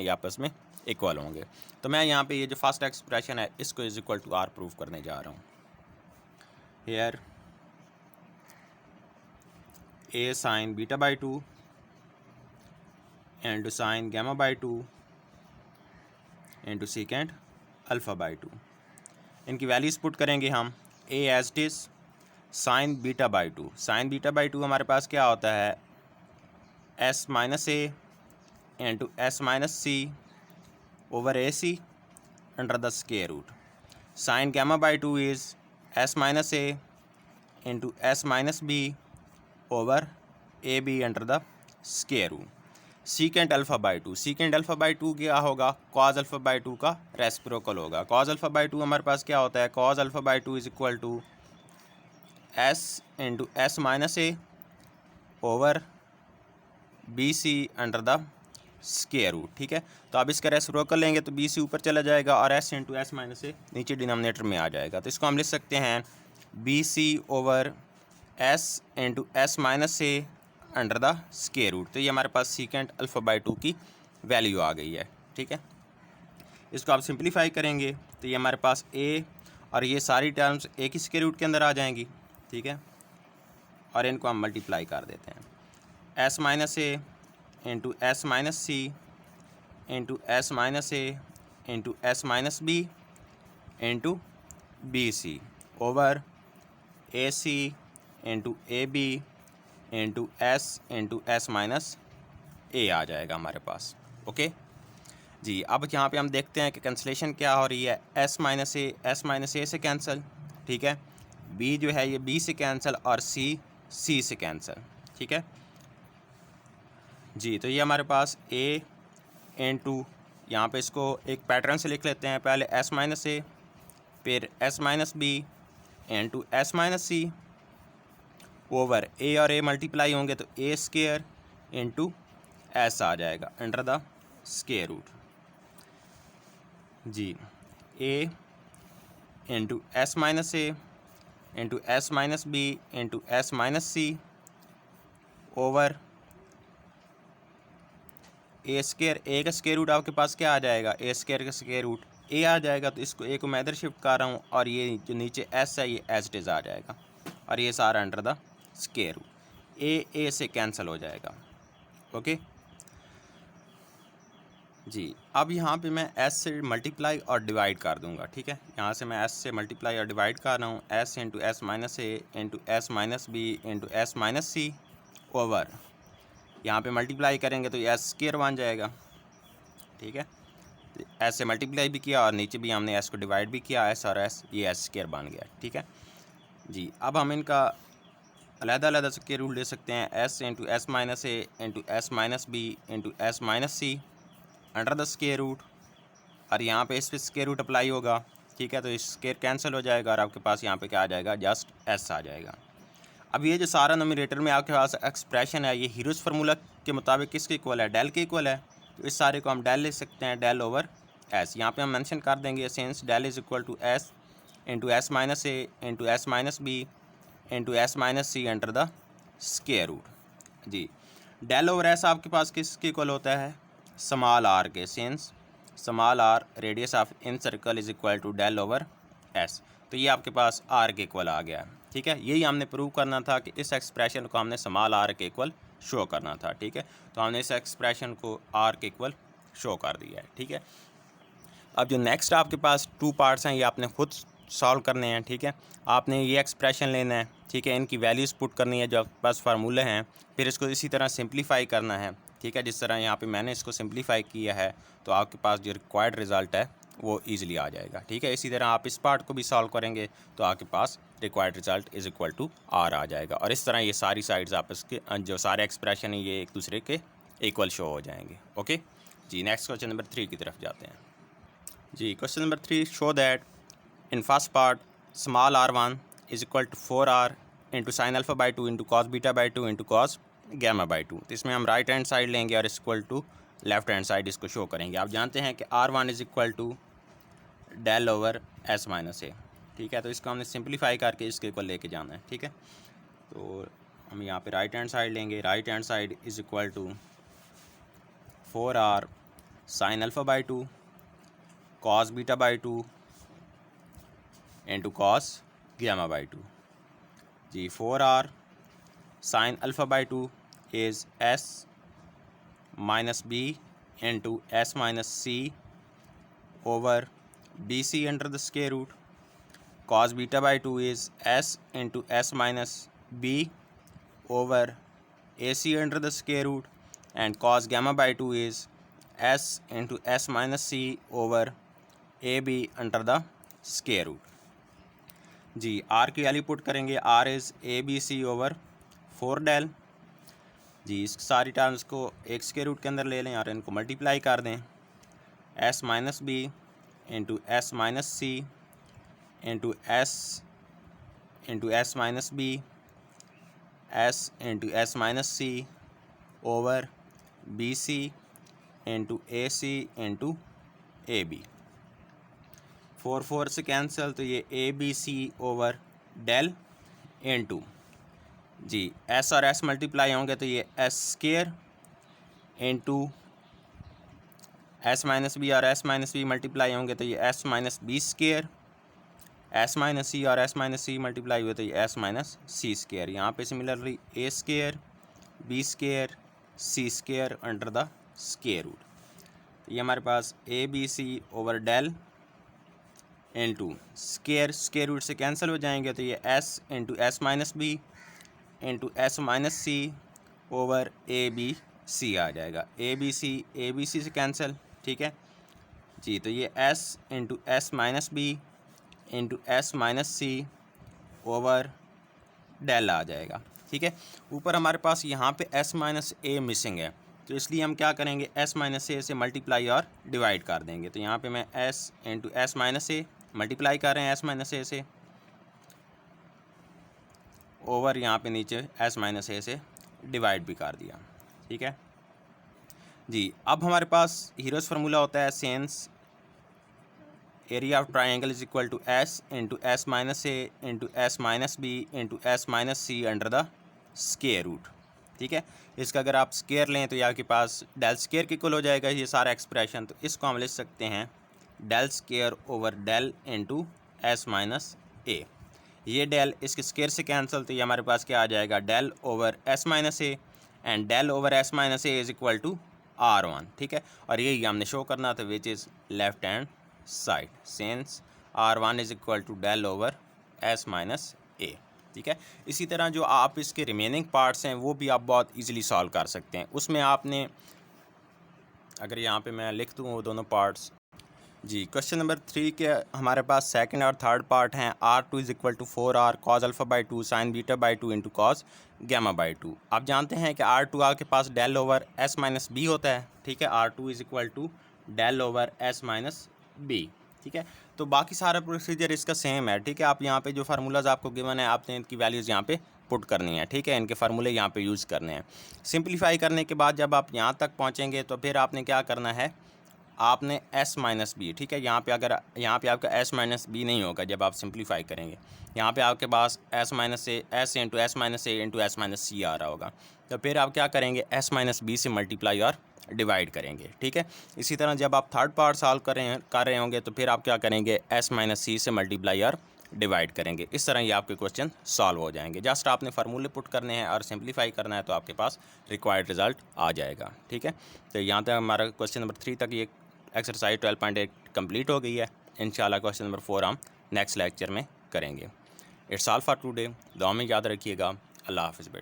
ये आपस में इक्वल होंगे। तो मैं यहाँ पे ये जो फर्स्ट एक्सप्रेशन है इसको is equal to r prove करने जा रहा हूँ। Here a sine beta by two into sine gamma by two into secant alpha by two. इनकी वैल्यूज़ पुट करेंगे हम। A as it is sine beta by two. Sine beta by two हमारे पास क्या होता है, s minus A into S minus c over a c under the square root. Sine gamma by two is S minus A into S minus b over a b under the square root. Secant alpha by two, secant alpha by two क्या होगा, cos alpha by two का reciprocal होगा। Cos alpha by two हमारे पास क्या होता है, cos alpha by two is equal to s into S minus a over b c under the square root. ठीक है, तो अब इसका रेसिप्रोकल लेंगे तो बी सी ऊपर चला जाएगा और एस इंटू एस माइनस ए नीचे डिनोमिनेटर में आ जाएगा। तो इसको हम लिख सकते हैं b c over s into S minus a under the square root. तो ये हमारे पास सीकेंट अल्फ़ा बाई टू की वैल्यू आ गई है। ठीक है, इसको आप सिंप्लीफाई करेंगे तो ये हमारे पास ए और ये सारी टर्म्स ए की स्क्वायर रूट के अंदर आ जाएंगी। ठीक है, और इनको हम मल्टीप्लाई कर देते हैं, s minus A into S minus c into S minus A into S minus b into b c over a c into a b into S minus a आ जाएगा हमारे पास। ओके जी, अब यहाँ पे हम देखते हैं कि कैंसलेशन क्या हो रही है, एस माइनस ए से कैंसिल। ठीक है, बी जो है ये बी से कैंसिल और सी से कैंसिल। ठीक है जी, तो ये हमारे पास ए इंटू, यहाँ पे इसको एक पैटर्न से लिख लेते हैं, पहले एस माइनस ए फिर s minus b into S minus c over a और ए मल्टीप्लाई होंगे तो ए स्क्वायर इंटू एस आ जाएगा अंडर द स्क्वायर रूट। जी, a into S minus A into S minus b into S minus c over a square, a का square root आपके पास क्या आ जाएगा, ए स्क्वायर का स्क्वायर रूट ए आ जाएगा। तो इसको ए को मैं इधर शिफ्ट कर रहा हूँ और ये जो नीचे एस है ये एज इट इज़ आ जाएगा और ये सारा अंडर द स्क्वायर रूट। ए से कैंसिल हो जाएगा। ओके जी, अब यहाँ पे मैं एस से मल्टीप्लाई और डिवाइड कर दूँगा। ठीक है, यहाँ से मैं एस से मल्टीप्लाई और डिवाइड कर रहा हूँ, एस इंटू एस माइनस ए into S minus b into S minus c over, यहाँ पे मल्टीप्लाई करेंगे तो एस स्क्वायर बन जाएगा। ठीक है, एस से मल्टीप्लाई भी किया और नीचे भी हमने एस को डिवाइड भी किया, एस और एस ये एस स्क्वायर बन गया। ठीक है जी, अब हम इनका अलग-अलग स्क्वायर रूट ले सकते हैं, s into S minus A into S minus b into S minus c under the square root, और यहाँ पे इस पर स्क्वायर रूट अप्लाई होगा। ठीक है, तो इस स्क्वायर कैंसिल हो जाएगा और आपके पास यहाँ पे क्या आ जाएगा, जस्ट एस आ जाएगा। अब ये जो सारा नोमिनेटर में आपके पास एक्सप्रेशन है ये हीरोज़ फार्मूला के मुताबिक किसके इक्वल है, डेल के इक्वल है। तो इस सारे को हम डेल ले सकते हैं, डेल ओवर एस। यहाँ पे हम मेंशन कर देंगे since del is equal to s into S minus A into S minus b into S minus c under the square root. जी, डेल ओवर एस आपके पास किसके इक्वल होता है, स्मॉल आर के, since small r radius of in circle is equal to del over s. तो ये आपके पास आर के इक्वल आ गया। ठीक है, यही हमने प्रूव करना था कि इस एक्सप्रेशन को हमने स्मॉल आर के इक्वल शो करना था। ठीक है, तो हमने इस एक्सप्रेशन को आर के इक्वल शो कर दिया है। ठीक है, अब जो नेक्स्ट आपके पास टू पार्ट्स हैं ये आपने खुद सॉल्व करने हैं। ठीक है, आपने ये एक्सप्रेशन लेना है। ठीक है, इनकी वैल्यूज़ पुट करनी है जो आपके पास फार्मूले हैं, फिर इसको इसी तरह सिंप्लीफाई करना है। ठीक है, जिस तरह यहाँ पे मैंने इसको सिंप्लीफाई किया है तो आपके पास जो रिक्वायर्ड रिज़ल्ट है वो ईजिली आ जाएगा। ठीक है, इसी तरह आप इस पार्ट को भी सॉल्व करेंगे तो आपके पास required result is equal to r आ जाएगा, और इस तरह ये सारी साइड्स आपस के जो सारे एक्सप्रेशन हैं ये एक दूसरे के इक्वल शो हो जाएंगे। ओके जी, नेक्स्ट क्वेश्चन नंबर 3 की तरफ जाते हैं। जी, question number 3 show that in first part small r1 is equal to 4r into sine alpha by 2 into cos beta by 2 into cos gamma by 2। तो इसमें हम राइट हैंड साइड लेंगे और equal to left hand side इसको show करेंगे। आप जानते हैं कि r1 is equal to del over S minus a. ठीक है, तो इसको हमने सिंप्लीफाई करके इसके इक्वल लेके जाना है। ठीक है, तो हम यहाँ पे राइट हैंड साइड लेंगे, right hand side is equal to 4r sine alpha by 2 cos beta by 2 into cos gamma by 2। जी 4r sine alpha by 2 is s minus b into s minus c over bc under the square root। cos beta by 2 is s into s minus b over ac under the square root, and cos gamma by 2 is s into s minus c over ab under the square root। जी r की value put करेंगे, r is a b c over 4 del. जी इस सारी terms को एक square root के अंदर ले लें और इनको मल्टीप्लाई कर दें, s minus b into S minus c into S minus b s into S minus c over b c into a c into a b. 4 4 से कैंसिल, तो ये a b c over del into जी s और s multiply होंगे तो ये s square into S minus b और s minus b multiply होंगे तो ये s minus b square, s minus c और एस माइनस सी मल्टीप्लाई हुए तो ये एस माइनस सी स्केयर। यहाँ पे similarly a square b square c square under the square root. तो ये हमारे पास a b c over del into square root से कैंसिल हो जाएंगे तो ये s into S minus b into S minus c over a b c आ जाएगा। ए बी सी से कैंसिल, ठीक है जी। तो ये s into S minus b into S minus c over del आ जाएगा, ठीक है। ऊपर हमारे पास यहाँ पे s माइनस ए मिसिंग है, तो इसलिए हम क्या करेंगे, s माइनस ए से मल्टीप्लाई और डिवाइड कर देंगे। तो यहाँ पे मैं s into S minus A multiply कर रहे हैं s माइनस ए से ओवर यहाँ पे नीचे s माइनस ए से डिवाइड भी कर दिया, ठीक है जी। अब हमारे पास हीरोस फार्मूला होता है since area of triangle is equal to s into S minus A into S minus b into S minus c under the square root, ठीक है। इसका अगर आप स्केयर लें तो ये आपके पास डेल स्केयर के इक्वल हो जाएगा ये सारा एक्सप्रेशन। तो इसको हम लिख सकते हैं del square over del into S minus a. ये डेल इसके स्केयर से कैंसिल, तो ये हमारे पास क्या आ जाएगा, del over S minus a, and del over S minus a is equal to R1, ठीक है। और यही हमने शो करना था which is left hand side, since R1 is equal to del over S minus a, ठीक है। इसी तरह जो आप इसके रिमेनिंग पार्ट्स हैं वो भी आप बहुत इजीली सॉल्व कर सकते हैं। उसमें आपने अगर यहाँ पे मैं लिख दूँ वो दोनों पार्ट्स, जी क्वेश्चन नंबर 3 के हमारे पास सेकंड और थर्ड पार्ट हैं। R2 is equal to 4R cos alpha by 2 sine beta by 2 into cos gamma by 2। आप जानते हैं कि R2 आपके पास del over S minus B होता है, ठीक है। R2 is equal to del over S minus B, ठीक है। तो बाकी सारा प्रोसीजर इसका सेम है, ठीक है। आप यहाँ पे जो फार्मूलाज आपको गिवन है आपने इनकी वैल्यूज़ यहाँ पे पुट करनी है, ठीक है। इनके फार्मूले यहाँ पे यूज़ करने हैं। सिंप्लीफाई करने के बाद जब आप यहाँ तक पहुँचेंगे तो फिर आपने क्या करना है, आपने s माइनस बी, ठीक है। यहाँ पे अगर यहाँ पे आपका s माइनस बी नहीं होगा जब आप सिंप्लीफाई करेंगे, यहाँ पे आपके पास s minus A S into S minus A into S minus C आ रहा होगा। तो फिर आप क्या करेंगे, s माइनस बी से मल्टीप्लाई और डिवाइड करेंगे, ठीक है। इसी तरह जब आप थर्ड पार्ट सॉल्व कर रहे होंगे तो फिर आप क्या करेंगे, s माइनस सी से मल्टीप्लाई और डिवाइड करेंगे। इस तरह ये आपके क्वेश्चन सॉल्व हो जाएंगे। जस्ट आपने फार्मूले पुट करने हैं और सिंप्लीफाई करना है तो आपके पास रिक्वायर्ड रिजल्ट आ जाएगा, ठीक है। तो यहाँ तक हमारा क्वेश्चन नंबर 3 तक ये एक्सरसाइज 12.8 कंप्लीट हो गई है। इंशाल्लाह क्वेश्चन नंबर 4 हम नेक्स्ट लेक्चर में करेंगे। It's all for today. दुआ में याद रखिएगा। अल्लाह हाफ़िज़ बेटा।